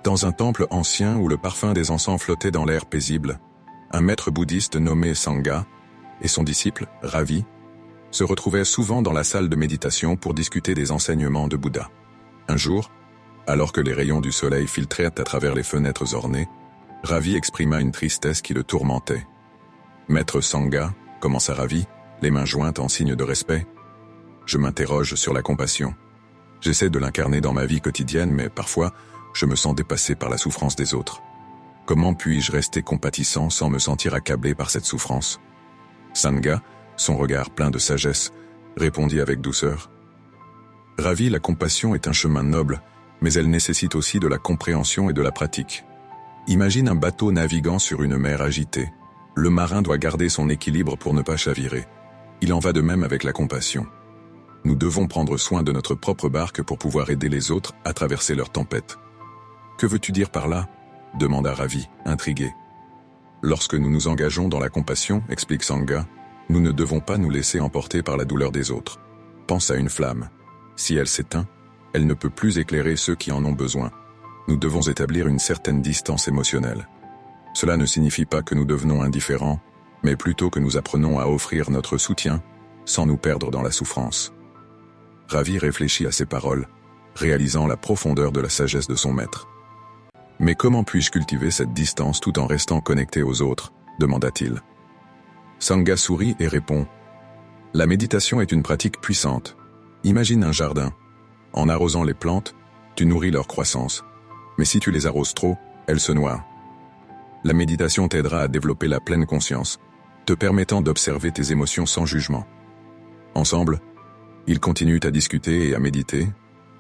Dans un temple ancien où le parfum des encens flottait dans l'air paisible, un maître bouddhiste nommé Sangha et son disciple, Ravi, se retrouvaient souvent dans la salle de méditation pour discuter des enseignements de Bouddha. Un jour, alors que les rayons du soleil filtraient à travers les fenêtres ornées, Ravi exprima une tristesse qui le tourmentait. « Maître Sangha, commença Ravi, les mains jointes en signe de respect. Je m'interroge sur la compassion. J'essaie de l'incarner dans ma vie quotidienne, mais parfois, je me sens dépassé par la souffrance des autres. Comment puis-je rester compatissant sans me sentir accablé par cette souffrance ?» Sangha, son regard plein de sagesse, répondit avec douceur. « Ravi, la compassion est un chemin noble, mais elle nécessite aussi de la compréhension et de la pratique. Imagine un bateau naviguant sur une mer agitée. Le marin doit garder son équilibre pour ne pas chavirer. Il en va de même avec la compassion. Nous devons prendre soin de notre propre barque pour pouvoir aider les autres à traverser leur tempête. »« Que veux-tu dire par là ?» demanda Ravi, intrigué. « Lorsque nous nous engageons dans la compassion, explique Sangha, nous ne devons pas nous laisser emporter par la douleur des autres. Pense à une flamme. Si elle s'éteint, elle ne peut plus éclairer ceux qui en ont besoin. Nous devons établir une certaine distance émotionnelle. Cela ne signifie pas que nous devenons indifférents, mais plutôt que nous apprenons à offrir notre soutien sans nous perdre dans la souffrance. » Ravi réfléchit à ces paroles, réalisant la profondeur de la sagesse de son maître. « Mais comment puis-je cultiver cette distance tout en restant connecté aux autres ?» demanda-t-il. Sangha sourit et répond « La méditation est une pratique puissante. Imagine un jardin. En arrosant les plantes, tu nourris leur croissance. Mais si tu les arroses trop, elles se noient. La méditation t'aidera à développer la pleine conscience, te permettant d'observer tes émotions sans jugement. » Ensemble, ils continuent à discuter et à méditer,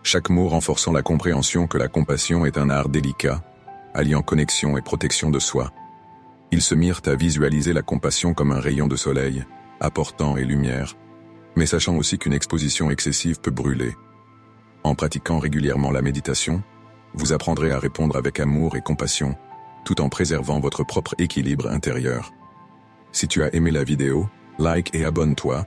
chaque mot renforçant la compréhension que la compassion est un art délicat, alliant connexion et protection de soi. Ils se mirent à visualiser la compassion comme un rayon de soleil, apportant et lumière, mais sachant aussi qu'une exposition excessive peut brûler. En pratiquant régulièrement la méditation, vous apprendrez à répondre avec amour et compassion, tout en préservant votre propre équilibre intérieur. Si tu as aimé la vidéo, like et abonne-toi.